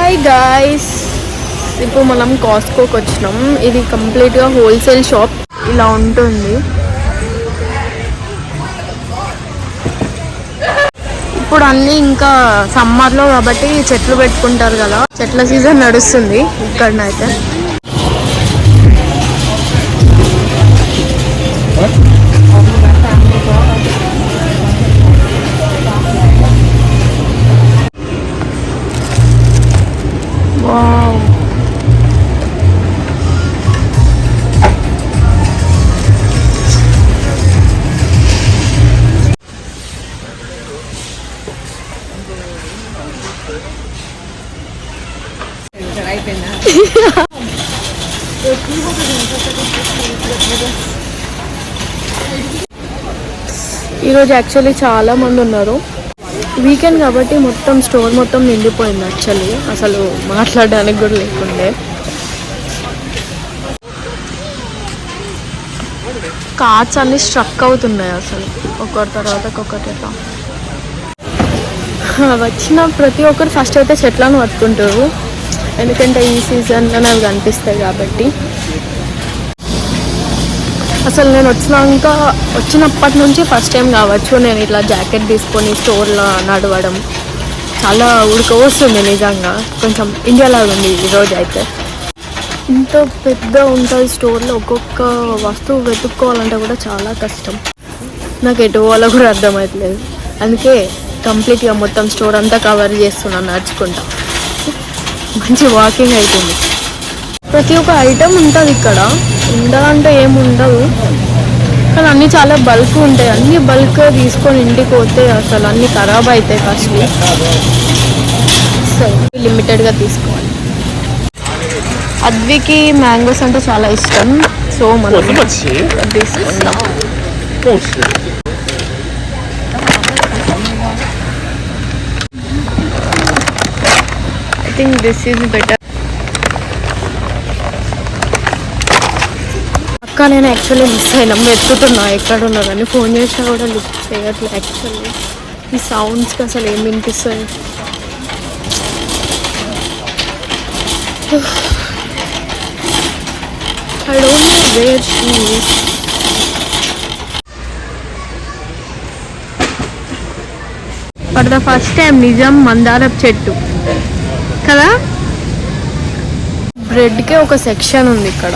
Hi guys, ఇప్పుడు మనం కాస్ట్కోకి వచ్చినాం. ఇది కంప్లీట్గా హోల్సేల్ షాప్ ఇలా ఉంటుంది. ఇప్పుడు అన్నీ ఇంకా సమ్మర్లో కాబట్టి చెట్లు పెట్టుకుంటారు కదా, చెట్ల సీజన్ నడుస్తుంది ఇక్కడనైతే. ఈరోజు యాక్చువల్లీ చాలా మంది ఉన్నారు, వీకెండ్ కాబట్టి మొత్తం స్టోర్ మొత్తం నిండిపోయింది. యాక్చువల్లీ అసలు మాట్లాడడానికి కూడా లేకుండే. కార్ట్స్ అన్నీ స్ట్రక్ అవుతున్నాయి అసలు ఒకరి తర్వాత ఒక్కొక్కటి. ఎట్లా వచ్చిన ప్రతి ఒక్కరు ఫస్ట్ అయితే చెట్లను పట్టుకుంటారు, ఎందుకంటే ఈ సీజన్లోనే అవి కనిపిస్తాయి కాబట్టి. అసలు నేను వచ్చినప్పటి నుంచి ఫస్ట్ టైం కావచ్చు నేను ఇట్లా జాకెట్ తీసుకొని స్టోర్లో నడవడం. చాలా ఉడకపోస్తుంది నిజంగా, కొంచెం ఇండియాలాగా ఉంది ఈరోజు అయితే. ఇంత పెద్ద ఉంటుంది స్టోర్లో, ఒక్కొక్క వస్తువు వెతుక్కోవాలంటే కూడా చాలా కష్టం. నాకు ఎటు పోవాలో కూడా అర్థమవుతలేదు, అందుకే కంప్లీట్గా మొత్తం స్టోర్ అంతా కవర్ చేస్తున్నాను నడుచుకుంటా. మంచి వాకింగ్ అవుతుంది. ప్రతి ఒక్క ఐటెం ఉంటుంది ఇక్కడ, ఉండదంటే ఏముండదు, కానీ అన్నీ చాలా బల్క్ ఉంటాయి. అన్నీ బల్క్ తీసుకొని ఇంటికి పోతే అసలు అన్నీ ఖరాబ్ అవుతాయి కాస్ట్లీ. సరే లిమిటెడ్గా తీసుకోవాలి. అద్వికి మ్యాంగోస్ అంటే చాలా ఇష్టం, సో మనం తీసుకుంటాం. I think this is better. అక్క నేను యాక్చువల్లీ మిస్ అయినాం, వెతుకుతున్నా ఎక్కడ ఉన్నా కానీ ఫోన్ చేసినా కూడా లిఫ్ట్ చేయట్లేదు. యాక్చువల్లీ ఈ సౌండ్స్కి అసలు ఏం వినిపిస్తుంది. I don't know where she is. For the first time నిజం మందారపు చెట్టు కదా. బ్రెడ్కే ఒక సెక్షన్ ఉంది ఇక్కడ,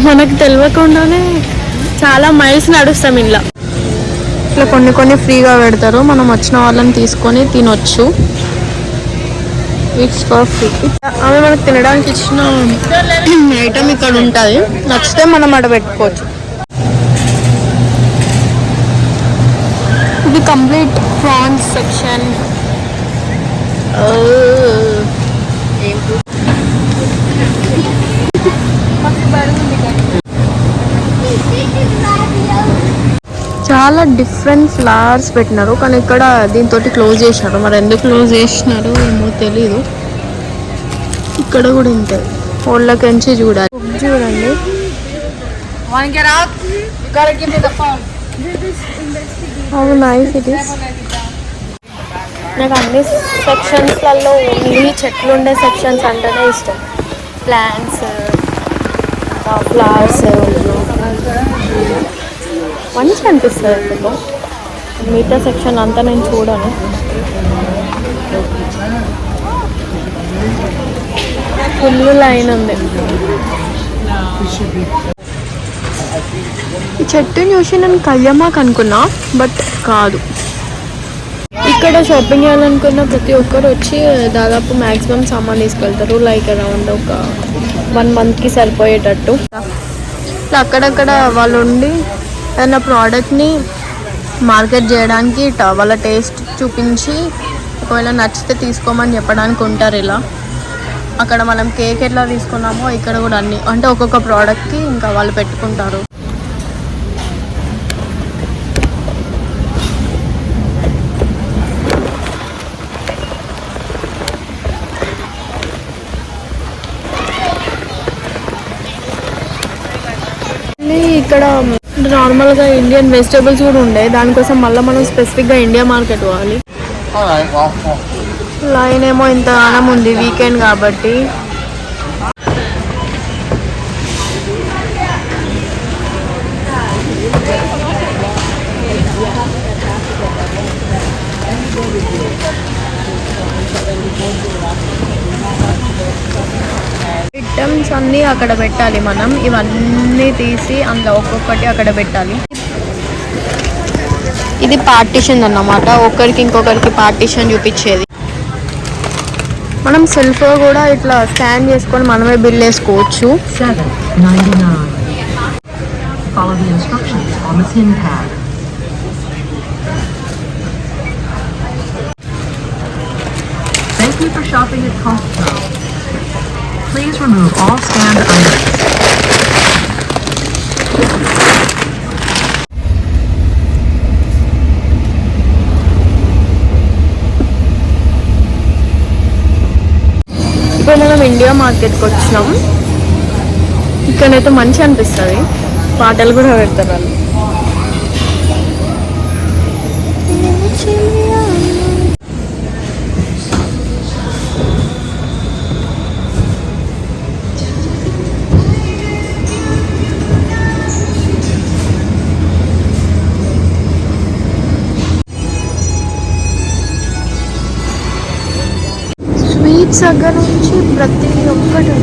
మనకు తెలియకుండానే చాలా మైల్స్ నడుస్తాం. ఇట్లా కొన్ని ఫ్రీగా పెడతారు, మనం వచ్చిన వాళ్ళని తీసుకొని తినొచ్చు. It's for free. ఆమె మనకు తినడానికి ఇచ్చిన ఐటమ్ ఇక్కడ ఉంటుంది, నచ్చితే మనం అక్కడ పెట్టుకోవచ్చు. ఇది కంప్లీట్ ప్రాన్స్ సెక్షన్. చాలా డిఫరెంట్ ఫ్లవర్స్ పెట్టినారు, కానీ ఇక్కడ దీంతో క్లోజ్ చేసినారు. మరి ఎందుకు క్లోజ్ చేసినారు ఏమో తెలీదు. ఇక్కడ కూడా ఉంటాయి, వాళ్ళకించి చూడాలి. చూడండి, how nice it is. నాకు అన్ని సెక్షన్స్లలో ఓన్లీ చెట్లు ఉండే సెక్షన్స్ అంటేనే ఇష్టం. ప్లాంట్స్, ఫ్లవర్స్ మంచిగా అనిపిస్తుంది ఎందుకో. మిగతా సెక్షన్ అంతా నేను చూడను. ఫుల్ లైన్ ఉంది. ఈ చెట్టుని చూసి నేను కళ్యామాకు అనుకున్నా, బట్ కాదు. ఇక్కడ షాపింగ్ చేయాలనుకున్న ప్రతి ఒక్కరు వచ్చి దాదాపు మ్యాక్సిమం సామాన్ తీసుకెళ్తారు, లైక్ అరౌండ్ ఒక 1 monthకి సరిపోయేటట్టు. అక్కడక్కడ వాళ్ళు ఉండి ఏదైనా ప్రోడక్ట్ని మార్కెట్ చేయడానికి వాళ్ళ టేస్ట్ చూపించి ఒకవేళ నచ్చితే తీసుకోమని చెప్పడానికి ఉంటారు. ఇలా అక్కడ మనం కేక్ ఎట్లా తీసుకున్నామో ఇక్కడ కూడా అన్ని అంటే ఒక్కొక్క ప్రోడక్ట్కి ఇంకా వాళ్ళు పెట్టుకుంటారు. ఇక్కడ నార్మల్గా ఇండియన్ వెజిటేబుల్స్ కూడా ఉండే, దానికోసం మళ్ళీ మనం స్పెసిఫిక్గా ఇండియా మార్కెట్ పోవాలి. లైన్ ఏమో ఇంత గానం ఉంది వీకెండ్ కాబట్టి. ఐటమ్స్ అన్నీ అక్కడ పెట్టాలి మనం. ఇవన్నీ తీసి అందులో ఒక్కొక్కటి అక్కడ పెట్టాలి. ఇది పార్టీషన్ అన్నమాట, ఒకరికి ఇంకొకరికి పార్టీషన్ చూపించేది. మనం సెల్ఫ్ కూడా ఇట్లా స్కాన్ చేసుకొని మనమే బిల్ వేసుకోవచ్చు. Thank you for shopping at Costco. Please remove all scanned items. ఇప్పుడు మనం ఇండియా మార్కెట్కి వచ్చినాం. ఇక్కడైతే మంచి అనిపిస్తుంది, పాటలు కూడా పెడతారు వాళ్ళు. స్వీట్స్ దగ్గర నుంచి ప్రతి ఒక్కటి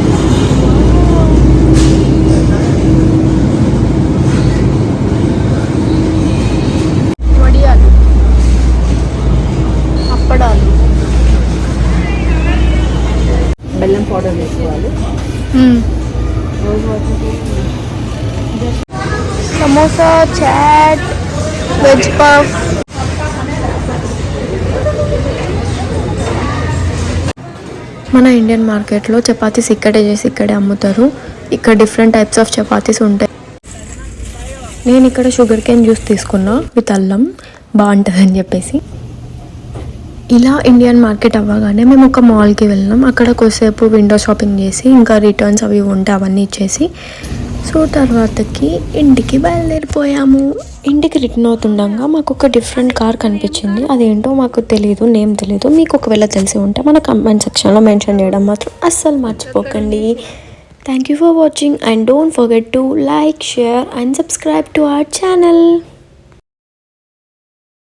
వడియాలు, అప్పడాలు, బెల్లం పౌడర్ వేసుకోవాలి. Samosa, chaat, veg puff. మన ఇండియన్ మార్కెట్లో చపాతీస్ ఇక్కడే చేసి ఇక్కడే అమ్ముతారు. ఇక్కడ డిఫరెంట్ టైప్స్ ఆఫ్ చపాతీస్ ఉంటాయి. నేను ఇక్కడ షుగర్ కేన్ జ్యూస్ తీసుకున్నా విత్ అల్లం, బాగుంటుందని చెప్పేసి. ఇలా ఇండియన్ మార్కెట్ అవ్వగానే మేము ఒక మాల్కి వెళ్ళినాం. అక్కడ కొద్దిసేపు విండో షాపింగ్ చేసి ఇంకా రిటర్న్స్ అవి ఉంటే అవన్నీ ఇచ్చేసి సో తర్వాతకి ఇంటికి బయలుదేరిపోయాము. ఇంటికి రిటర్న్ అవుతుండగా మాకు ఒక డిఫరెంట్ కార్ కనిపించింది. అదేంటో మాకు తెలియదు, నేమ్ తెలియదు. మీకు ఒకవేళ తెలిసి ఉంటే మన కమెంట్ సెక్షన్లో మెన్షన్ చేయడం మాత్రం అస్సలు మర్చిపోకండి. Thank you for watching and don't forget to like, share and subscribe to our channel.